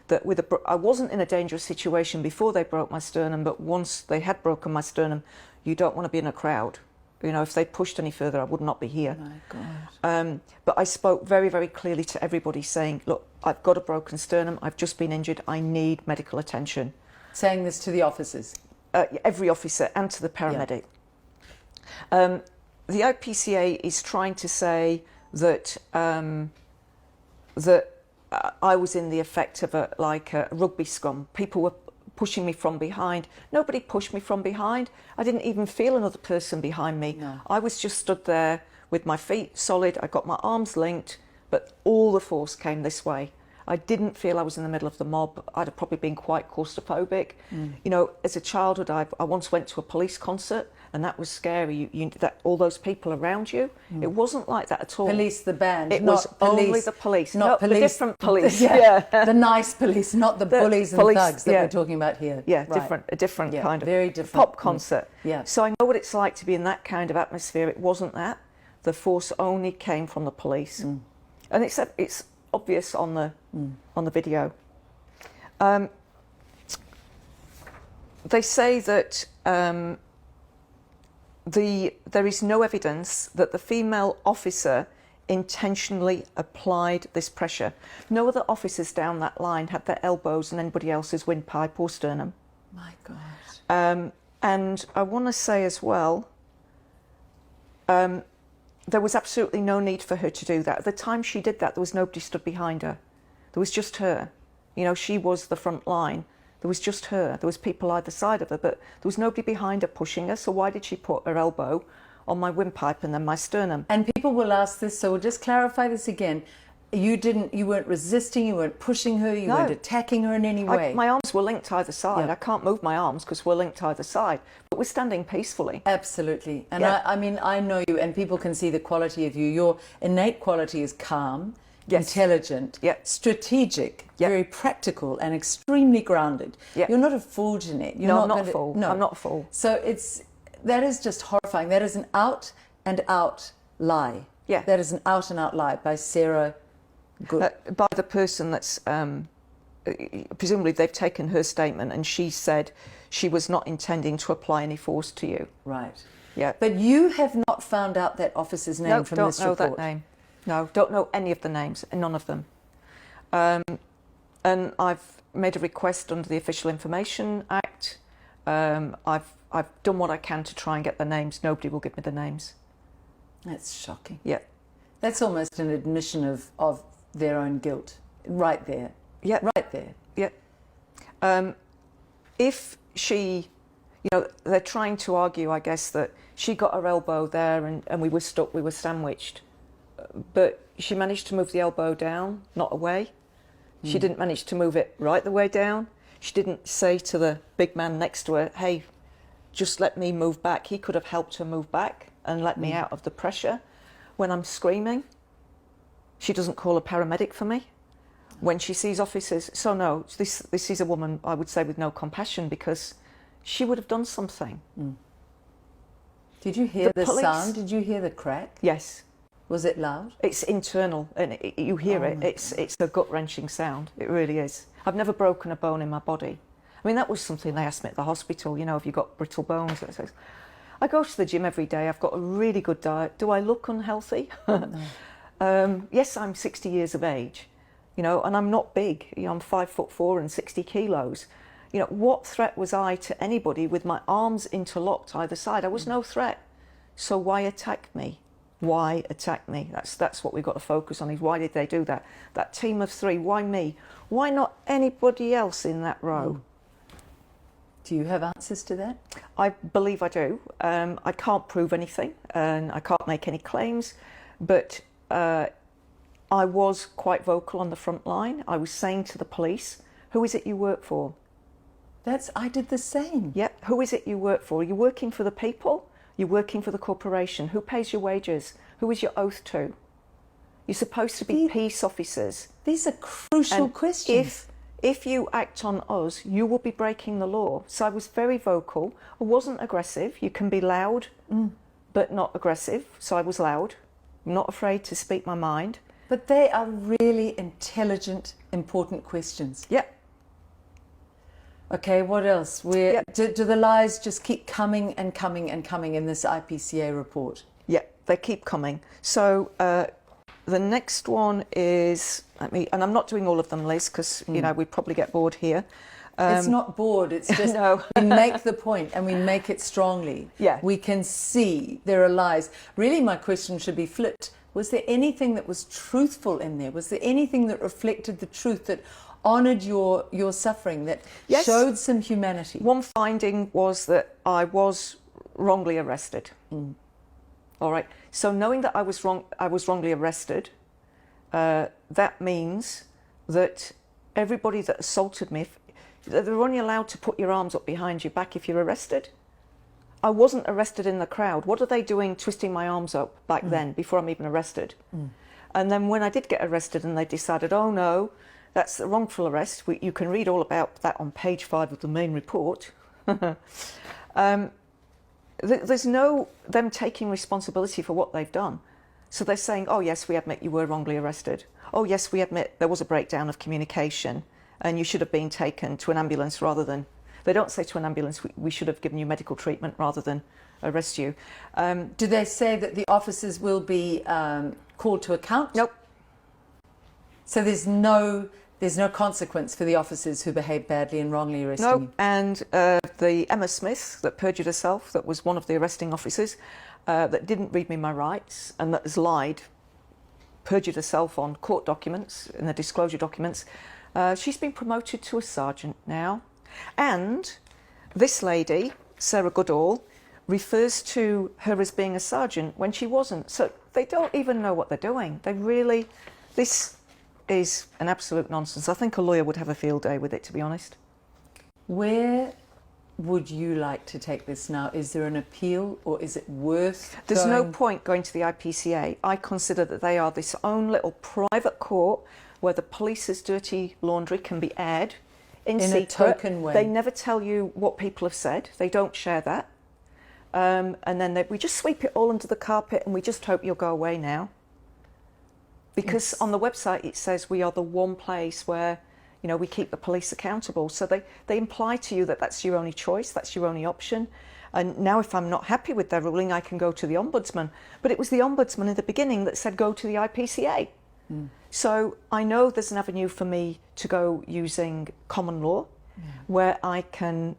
that I wasn't in a dangerous situation before they broke my sternum, but once they had broken my sternum, you don't want to be in a crowd. If they pushed any further, I would not be here. My God. But I spoke very, very clearly to everybody saying, look, I've got a broken sternum. I've just been injured. I need medical attention. Saying this to the officers? Every officer and to the paramedic. Yeah. The IPCA is trying to say that I was in the effect of a rugby scrum. People were pushing me from behind. Nobody pushed me from behind. I didn't even feel another person behind me. No. I was just stood there with my feet solid. I got my arms linked, but all the force came this way. I didn't feel I was in the middle of the mob. I'd have probably been quite claustrophobic. You know, as a childhood, I once went to a police concert, and that was scary. That all those people around you. It wasn't like that at all. Police, the band. It not was police, only the police, not the police, different police. The nice police, not the bullies and police, thugs that we're talking about here. Yeah, Right. a different kind of very different pop concert. Yeah. So I know what it's like to be in that kind of atmosphere. It wasn't that. The force only came from the police, and it's obvious on the video. They say that there is no evidence that the female officer intentionally applied this pressure. No other officers down that line had their elbows in anybody else's windpipe or sternum. My God. And I want to say as well, there was absolutely no need for her to do that. At the time she did that, there was nobody stood behind her. There was just her. You know, she was the front line. There was just her. There was people either side of her, but there was nobody behind her pushing her. So why did she put her elbow on my windpipe and then my sternum? And people will ask this, so we'll just clarify this again. You weren't resisting, you weren't pushing her, you weren't attacking her in any way. My arms were linked either side. I can't move my arms because we're linked either side, but we're standing peacefully. Absolutely. And I mean, I know you, and people can see the quality of you. Your innate quality is calm, intelligent, strategic, very practical, and extremely grounded. You're not a fool, Jeanette. I'm not a fool. No. I'm not a fool. So that is just horrifying. That is an out and out lie. Yeah. That is an out and out lie by Sarah Good. By the person that's presumably they've taken her statement, and she said she was not intending to apply any force to you. Right. Yeah. But you have not found out that officer's name from this report? No, don't know that name. No, don't know any of the names, none of them. And I've made a request under the Official Information Act. I've done what I can to try and get the names. Nobody will give me the names. That's shocking. Yeah. That's almost an admission of their own guilt, right there. Yeah. Right there. Yeah. If she, you know, they're trying to argue, I guess, that she got her elbow there and we were stuck, we were sandwiched. But she managed to move the elbow down, not away. She didn't manage to move it right the way down. She didn't say to the big man next to her, hey, just let me move back. He could have helped her move back and let me out of the pressure. When I'm screaming, she doesn't call a paramedic for me. When she sees officers, so no, this is a woman, I would say, with no compassion, because she would have done something. Did you hear the police sound? Did you hear the crack? Yes. Was it loud? It's internal, and you hear it. It's a gut-wrenching sound. It really is. I've never broken a bone in my body. I mean, that was something they asked me at the hospital, you know, have you got brittle bones? I go to the gym every day. I've got a really good diet. Do I look unhealthy? No. Yes, I'm 60 years of age, you know, and I'm not big. You know, I'm 5'4" and 60 kilos. You know, what threat was I to anybody with my arms interlocked either side? I was no threat. So why attack me? Why attack me? That's what we've got to focus on, is why did they do that? That team of three, why me? Why not anybody else in that row? Do you have answers to that? I believe I do. I can't prove anything, and I can't make any claims, but I was quite vocal on the front line. I was saying to the police, who is it you work for? I did the same. Yep, who is it you work for? Are you working for the people? You're working for the corporation. Who pays your wages? Who is your oath to? You're supposed to be peace officers. These are crucial questions. If you act on us, you will be breaking the law. So I was very vocal. I wasn't aggressive. You can be loud, but not aggressive. So I was loud. I'm not afraid to speak my mind. But they are really intelligent, important questions. Yep. Okay, what else? Do the lies just keep coming and coming and coming in this IPCA report? Yeah, they keep coming. So the next one is, and I'm not doing all of them, Liz, because you know we'd probably get bored here. It's not bored. It's just we make the point and we make it strongly. Yeah, we can see there are lies. Really, my question should be flipped. Was there anything that was truthful in there? Was there anything that reflected the truth, that honoured your suffering, that showed some humanity? One finding was that I was wrongly arrested. All right. So knowing that I was wrongly arrested, that means that everybody that assaulted me, they're only allowed to put your arms up behind your back if you're arrested. I wasn't arrested in the crowd. What are they doing twisting my arms up back then before I'm even arrested? And then when I did get arrested and they decided, oh no, that's a wrongful arrest, you can read all about that on page 5 of the main report. There's no them taking responsibility for what they've done. So they're saying, oh yes, we admit you were wrongly arrested. Oh yes, we admit there was a breakdown of communication and you should have been taken to an ambulance rather than, they don't say to an ambulance, we should have given you medical treatment rather than arrest you. Do they say that the officers will be called to account? Nope. So there's no consequence for the officers who behaved badly and wrongly arresting you? No, and the Emma Smith that perjured herself, that was one of the arresting officers, that didn't read me my rights and that has lied, perjured herself on court documents, in the disclosure documents, she's been promoted to a sergeant now. And this lady, Sarah Goodall, refers to her as being a sergeant when she wasn't. So they don't even know what they're doing. They really, this is an absolute nonsense. I think a lawyer would have a field day with it, to be honest. Where would you like to take this now? Is there an appeal or is it worth There's no point going to the IPCA. I consider that they are this own little private court where the police's dirty laundry can be aired in secret. a token way. They never tell you what people have said. They don't share that. And then we just sweep it all under the carpet and we just hope you'll go away now. Because on the website it says we are the one place where, you know, we keep the police accountable. So they imply to you that that's your only choice, that's your only option. And now if I'm not happy with their ruling, I can go to the Ombudsman. But it was the Ombudsman in the beginning that said go to the IPCA. So I know there's an avenue for me to go using common law, where I can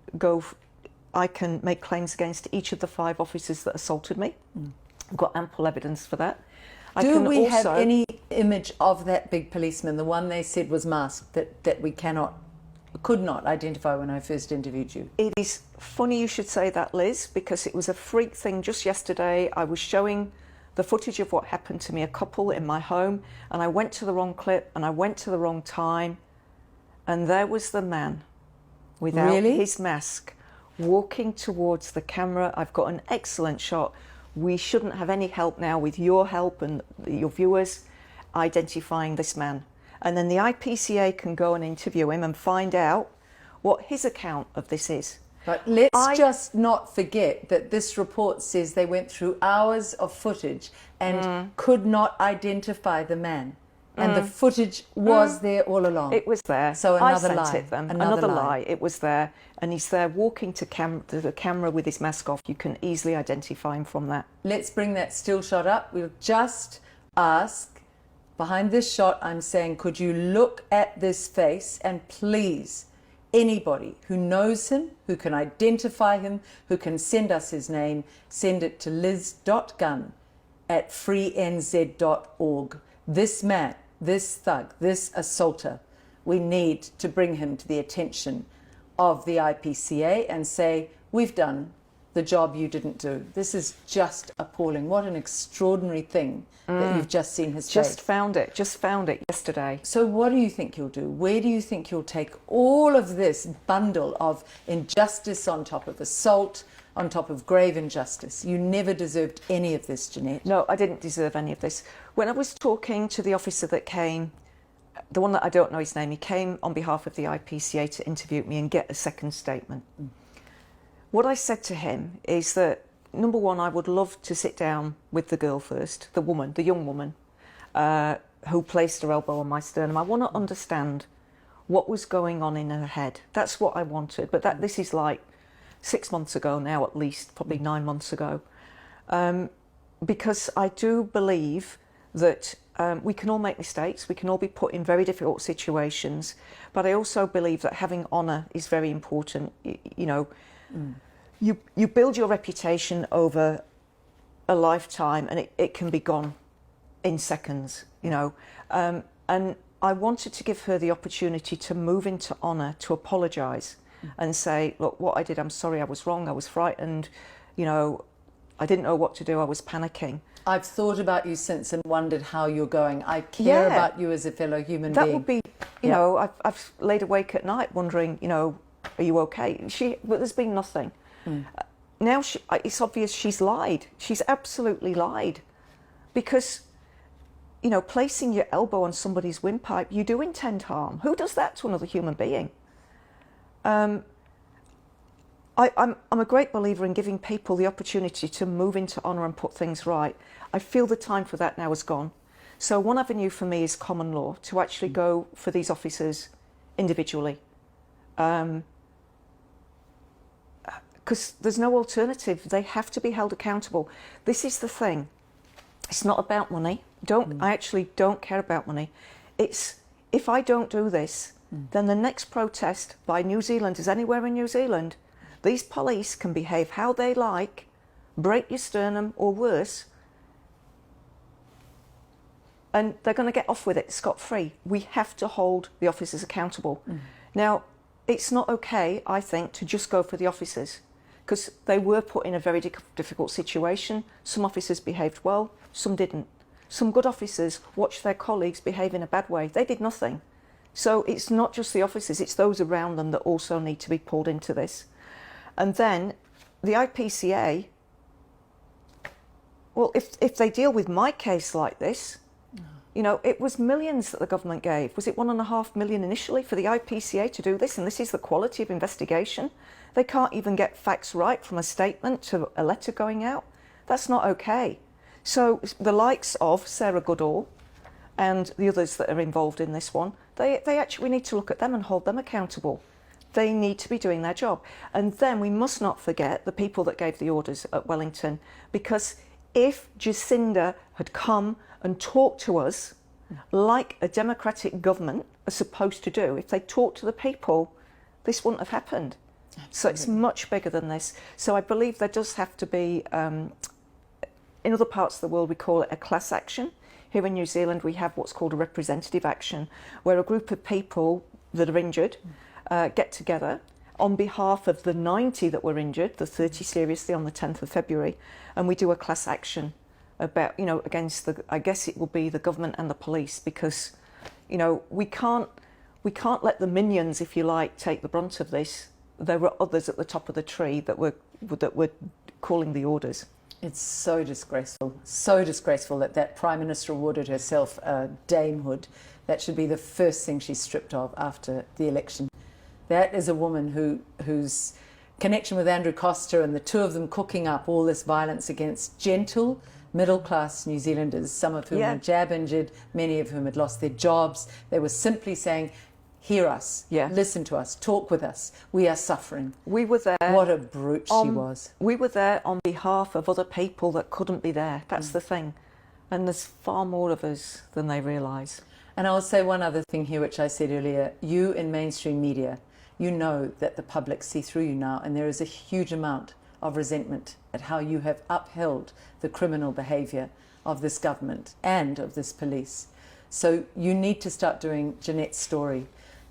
make claims against each of the 5 officers that assaulted me. I've got ample evidence for that. Do we have any image of that big policeman, the one they said was masked, that we could not identify when I first interviewed you? It is funny you should say that, Liz, because it was a freak thing just yesterday. I was showing the footage of what happened to me, a couple in my home, and I went to the wrong clip and I went to the wrong time, and there was the man without his mask walking towards the camera. I've got an excellent shot. We shouldn't have any help now with your help and your viewers identifying this man. And then the IPCA can go and interview him and find out what his account of this is. But let's just not forget that this report says they went through hours of footage and could not identify the man. And the footage was there all along. It was there. So another I lie. sent it them. Another lie. It was there. And he's there walking to the camera with his mask off. You can easily identify him from that. Let's bring that still shot up. We'll just ask, behind this shot, I'm saying, could you look at this face and please, anybody who knows him, who can identify him, who can send us his name, send it to liz.gunn@freenz.org. This man, this thug, this assaulter, we need to bring him to the attention of the IPCA and say, we've done the job you didn't do. This is just appalling. What an extraordinary thing that you've just seen his face. Just found it yesterday. So what do you think you'll do? Where do you think you'll take all of this bundle of injustice on top of assault, on top of grave injustice? You never deserved any of this, Jeanette. No, I didn't deserve any of this. When I was talking to the officer that came, the one that I don't know his name, he came on behalf of the IPCA to interview me and get a second statement. What I said to him is that, number one, I would love to sit down with the girl first, the young woman, who placed her elbow on my sternum. I want to understand what was going on in her head. That's what I wanted. But this is like 6 months ago now, at least, probably 9 months ago. Because I do believe that we can all make mistakes, we can all be put in very difficult situations, but I also believe that having honour is very important. You build your reputation over a lifetime and it can be gone in seconds, and I wanted to give her the opportunity to move into honour, to apologise and say, look, what I did, I'm sorry, I was wrong, I was frightened, I didn't know what to do, I was panicking. I've thought about you since and wondered how you're going. I care about you as a fellow human being. That would be You Yeah. know, I've laid awake at night wondering, you know, are you okay? But there's been nothing. Now it's obvious she's lied. She's absolutely lied. Because, you know, placing your elbow on somebody's windpipe, you do intend harm. Who does that to another human being? I'm a great believer in giving people the opportunity to move into honour and put things right. I feel the time for that now is gone. So one avenue for me is common law, to actually go for these officers individually. Because there's no alternative. They have to be held accountable. This is the thing. It's not about money. I actually don't care about money. It's, if I don't do this, then the next protest by New Zealanders anywhere in New Zealand, these police can behave how they like, break your sternum or worse, and they're going to get off with it scot-free. We have to hold the officers accountable. Now, it's not okay, I think, to just go for the officers, because they were put in a very difficult situation. Some officers behaved well, some didn't. Some good officers watched their colleagues behave in a bad way. They did nothing. So it's not just the officers, it's those around them that also need to be pulled into this. And then the IPCA, well, if they deal with my case like this, you know, it was millions that the government gave. Was it $1.5 million initially for the IPCA to do this? And this is the quality of investigation. They can't even get facts right from a statement to a letter going out. That's not okay. So the likes of Sarah Goodall and the others that are involved in this one, they actually, we need to look at them and hold them accountable. They need to be doing their job. And then we must not forget the people that gave the orders at Wellington, because if Jacinda had come and talked to us like a democratic government are supposed to do, if they talked to the people, this wouldn't have happened. Absolutely. So it's much bigger than this. So I believe there does have to be, in other parts of the world we call it a class action. Here in New Zealand we have what's called a representative action, where a group of people that are injured get together on behalf of the 90 that were injured, the 30 seriously, on the 10th of February, and we do a class action about, you know, against the, I guess it will be the government and the police, because, you know, we can't let the minions, if you like, take the brunt of this. There were others at the top of the tree that were calling the orders. It's so disgraceful that Prime Minister awarded herself a damehood. That should be the first thing she's stripped of after the election. That is a woman whose connection with Andrew Costa and the two of them cooking up all this violence against gentle, middle-class New Zealanders, some of whom were jab injured, many of whom had lost their jobs. They were simply saying, hear us, listen to us, talk with us, we are suffering. We were there. What a brute she was. We were there on behalf of other people that couldn't be there. That's the thing. And there's far more of us than they realise. And I'll say one other thing here, which I said earlier. You in mainstream media, you know that the public see through you now, and there is a huge amount of resentment at how you have upheld the criminal behaviour of this government and of this police. So you need to start doing Jeanette's story.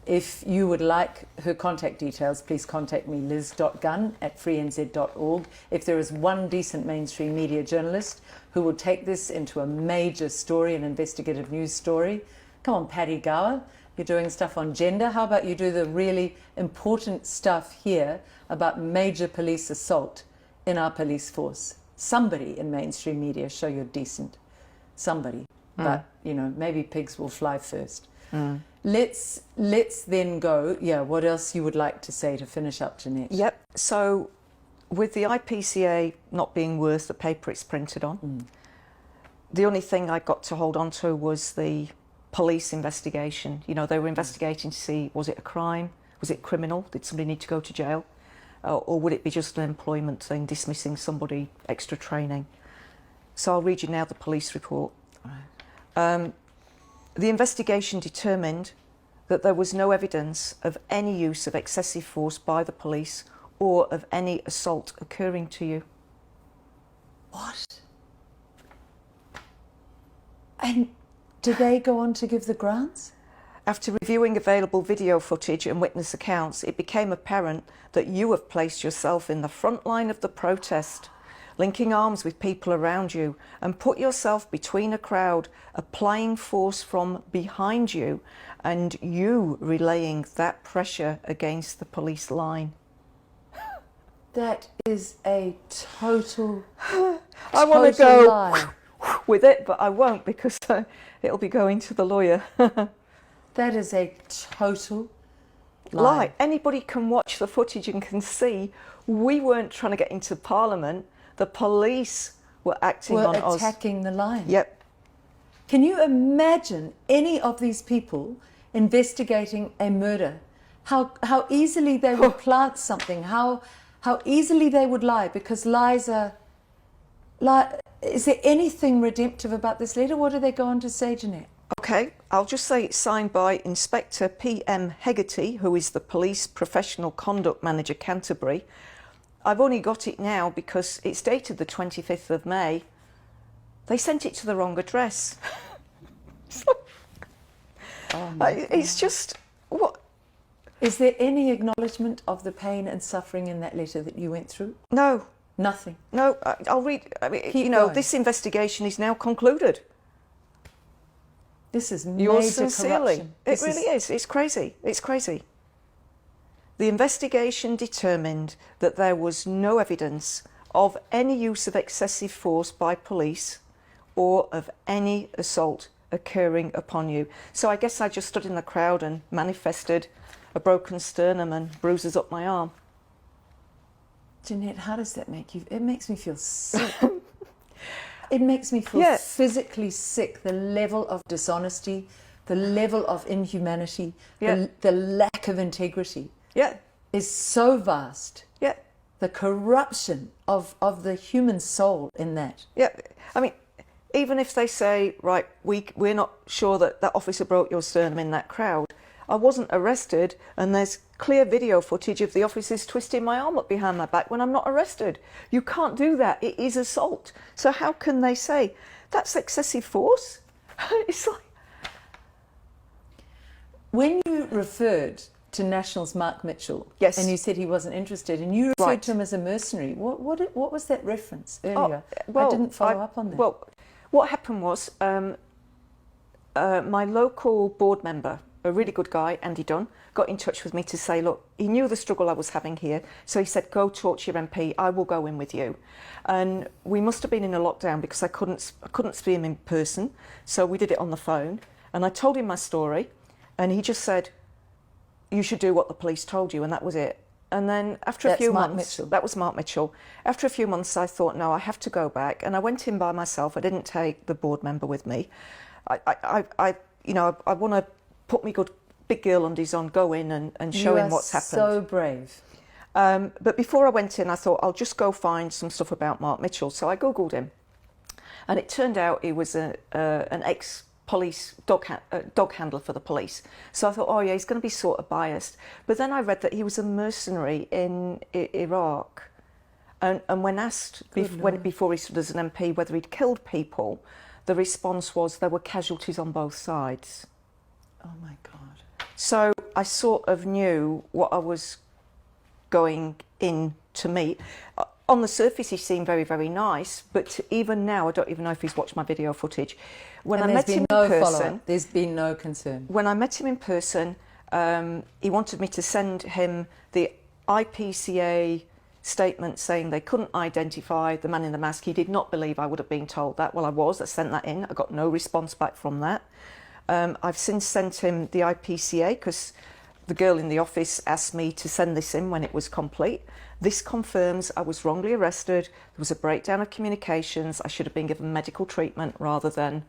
If you would like her contact details, please contact me, liz.gunn@freenz.org. If there is one decent mainstream media journalist who will take this into a major story, an investigative news story, come on, Paddy Gower, you're doing stuff on gender. How about you do the really important stuff here about major police assault in our police force? Somebody in mainstream media, show you're decent. Somebody. But, you know, maybe pigs will fly first. Let's then go, what else you would like to say to finish up, Jeanette? Yep. So with the IPCA not being worth the paper it's printed on, the only thing I got to hold on to was the police investigation. You know, they were investigating to see, was it a crime? Was it criminal? Did somebody need to go to jail? Or would it be just an employment thing, dismissing somebody, extra training? So I'll read you now the police report. The investigation determined that there was no evidence of any use of excessive force by the police or of any assault occurring to you. What? And did they go on to give the grounds? After reviewing available video footage and witness accounts, it became apparent that you have placed yourself in the front line of the protest, linking arms with people around you, and put yourself between a crowd, applying force from behind you, and you relaying that pressure against the police line. That is a total I want to go lie. with it, but I won't, because it'll be going to the lawyer. That is a total lie. Anybody can watch the footage and can see we weren't trying to get into Parliament. The police were acting on us. Attacking the line. Yep. Can you imagine any of these people investigating a murder? How easily they would plant something, how easily they would lie, because lies are... Is there anything redemptive about this letter? What do they go on to say, Jeanette? Okay, I'll just say it's signed by Inspector P.M. Hegarty, who is the Police Professional Conduct Manager, Canterbury. I've only got it now because it's dated the 25th of May. They sent it to the wrong address. It's just... What? Is there any acknowledgement of the pain and suffering in that letter that you went through? No. Nothing. No, I'll read... I mean, Keep going. This investigation is now concluded. This is Yours major sincerely. corruption. It really is. It's crazy. It's crazy. The investigation determined that there was no evidence of any use of excessive force by police or of any assault occurring upon you. So I guess I just stood in the crowd and manifested a broken sternum and bruises up my arm. Jeanette, how does that make you? It makes me feel sick. It makes me feel physically sick, the level of dishonesty, the level of inhumanity, the lack of integrity is so vast. Yeah. The corruption of the human soul in that. Yeah. I mean, even if they say, right, we're not sure that that officer broke your sternum in that crowd, I wasn't arrested, and there's clear video footage of the officers twisting my arm up behind my back when I'm not arrested. You can't do that. It is assault. So how can they say that's excessive force? It's like... When you referred to National's Mark Mitchell, yes, and you said he wasn't interested, and you referred to him as a mercenary, what was that reference earlier? I didn't follow up on that. Well, what happened was my local board member, a really good guy, Andy Dunn, got in touch with me to say, look, he knew the struggle I was having here, so he said, go talk to your MP, I will go in with you. And we must have been in a lockdown because I couldn't see him in person, so we did it on the phone, and I told him my story, and he just said, you should do what the police told you, and that was it. And then after a few months, that was Mark Mitchell. After a few months, I thought, no, I have to go back, and I went in by myself. I didn't take the board member with me. I want to put me good big girl undies on, go in and show him what's happened. So brave. But before I went in, I thought I'll just go find some stuff about Mark Mitchell. So I googled him, and it turned out he was an ex-police dog handler for the police. So I thought, oh yeah, he's going to be sort of biased. But then I read that he was a mercenary in Iraq, and when asked before he stood as an MP whether he'd killed people, the response was there were casualties on both sides. Oh my God. So I sort of knew what I was going in to meet. On the surface, he seemed very, very nice, but even now, I don't even know if he's watched my video footage. When I met him in person, there's been no concern. When I met him in person, he wanted me to send him the IPCA statement saying they couldn't identify the man in the mask. He did not believe I would have been told that. Well, I sent that in. I got no response back from that. I've since sent him the IPCA because the girl in the office asked me to send this in when it was complete. This confirms I was wrongly arrested. There was a breakdown of communications. I should have been given medical treatment rather than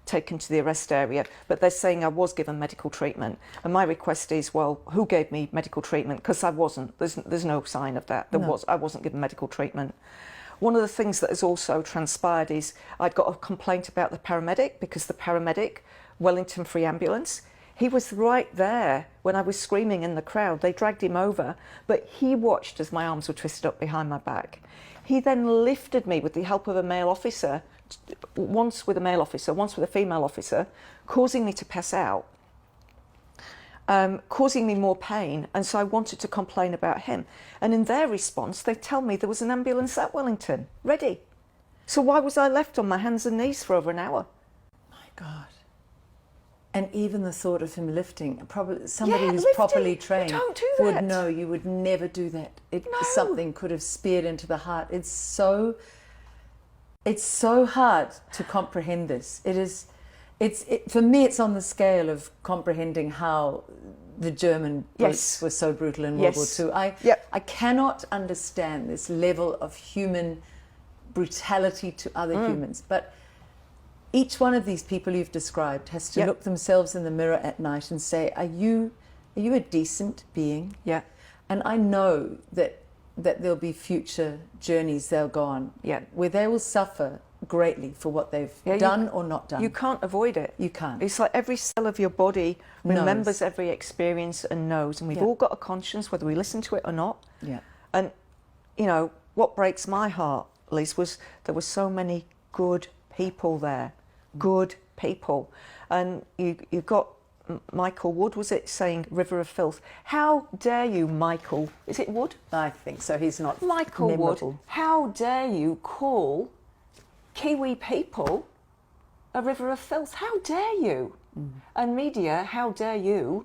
taken to the arrest area. But they're saying I was given medical treatment. And my request is, well, who gave me medical treatment? Because I wasn't. There's no sign of that. I wasn't given medical treatment. One of the things that has also transpired is I'd got a complaint about the paramedic because the paramedic, Wellington Free Ambulance, he was right there when I was screaming in the crowd. They dragged him over, but he watched as my arms were twisted up behind my back. He then lifted me with the help of a male officer, once with a male officer, once with a female officer, causing me to pass out. causing me more pain, and so I wanted to complain about him. And in their response, they tell me there was an ambulance at Wellington, ready. So why was I left on my hands and knees for over an hour? My God. And even the thought of him lifting, probably somebody who's lifting. properly trained Don't do would that. know. You would never do that. No. Something could have speared into the heart. It's so hard to comprehend this. For me, it's on the scale of comprehending how the German brutes were so brutal in World War II. I cannot understand this level of human brutality to other humans. But each one of these people you've described has to look themselves in the mirror at night and say, are you a decent being? Yeah. And I know that there'll be future journeys they'll go on where they will suffer greatly for what they've done or not done. You can't avoid it. You can't. It's like every cell of your body remembers every experience and knows. And we've all got a conscience, whether we listen to it or not. Yeah. And, you know, what breaks my heart, Liz, was there were so many good people there. Good people. And you got Michael Wood, was it, saying River of Filth? How dare you, Michael? Is it Wood? I think so. He's not Michael memorable. Wood. How dare you call Kiwi people a river of filth? How dare you? And media, how dare you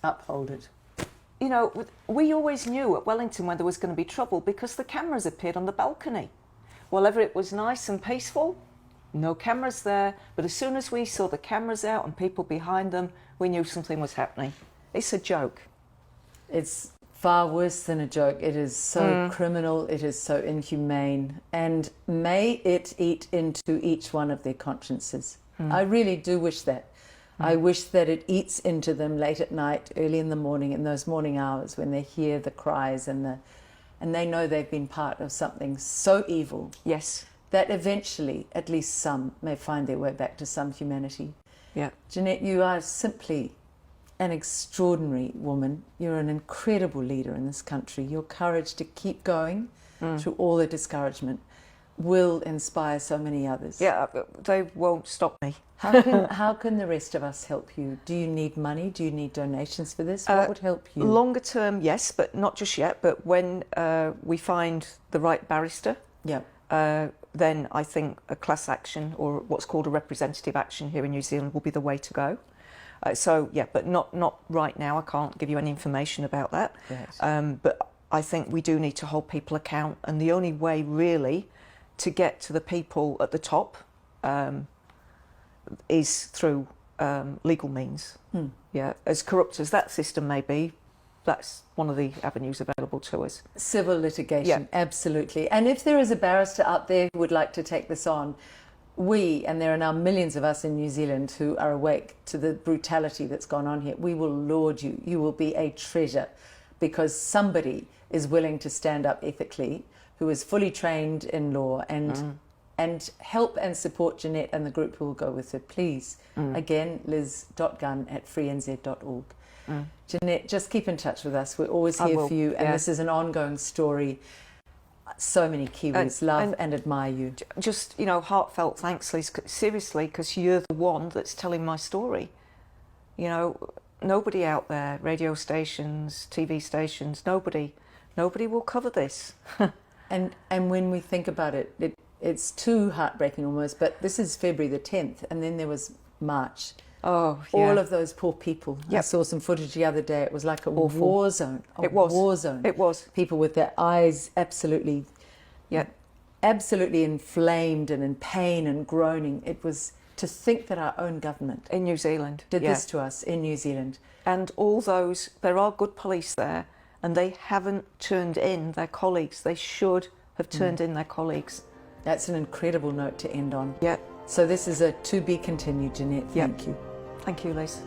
uphold it? You know, we always knew at Wellington when there was going to be trouble because the cameras appeared on the balcony. Whenever it was nice and peaceful, no cameras there, but as soon as we saw the cameras out and people behind them, we knew something was happening. It's a joke. It's far worse than a joke. It is so criminal, it is so inhumane, and may it eat into each one of their consciences. I really do wish that. I wish that it eats into them late at night, early in the morning, in those morning hours when they hear the cries and they know they've been part of something so evil. Yes. That eventually, at least some, may find their way back to some humanity. Yeah. Jeanette, you are simply an extraordinary woman. You're an incredible leader in this country. Your courage to keep going through all the discouragement will inspire so many others. Yeah, they won't stop me. How can the rest of us help you? Do you need money? Do you need donations for this? What would help you? Longer term, yes, but not just yet. But when we find the right barrister, then I think a class action or what's called a representative action here in New Zealand will be the way to go. But not right now. I can't give you any information about that. Yes. But I think we do need to hold people account, and the only way really to get to the people at the top is through legal means. Yeah, as corrupt as that system may be, that's one of the avenues available to us. Civil litigation, absolutely. And if there is a barrister out there who would like to take this on, and there are now millions of us in New Zealand who are awake to the brutality that's gone on here, we will laud you. You will be a treasure because somebody is willing to stand up ethically, who is fully trained in law and help and support Jeanette and the group who will go with her. Please, again, liz.gunn@freenz.org. Jeanette, just keep in touch with us. We're always here for you, and this is an ongoing story. So many Kiwis love and admire you. Just, you know, heartfelt thanks, Liz, seriously, because you're the one that's telling my story. You know, nobody out there, radio stations, TV stations, nobody will cover this. And when we think about it, it's too heartbreaking almost, but this is February the 10th, and then there was March. Oh, yeah. All of those poor people. Yep. I saw some footage the other day. It was like a war zone. War zone. It was. People with their eyes absolutely inflamed and in pain and groaning. It was to think that our own government in New Zealand did this to us in New Zealand. And all those, there are good police there, and they haven't turned in their colleagues. They should have turned in their colleagues. That's an incredible note to end on. Yeah. So this is a to be continued, Jeanette. Thank you. Thank you, Liz.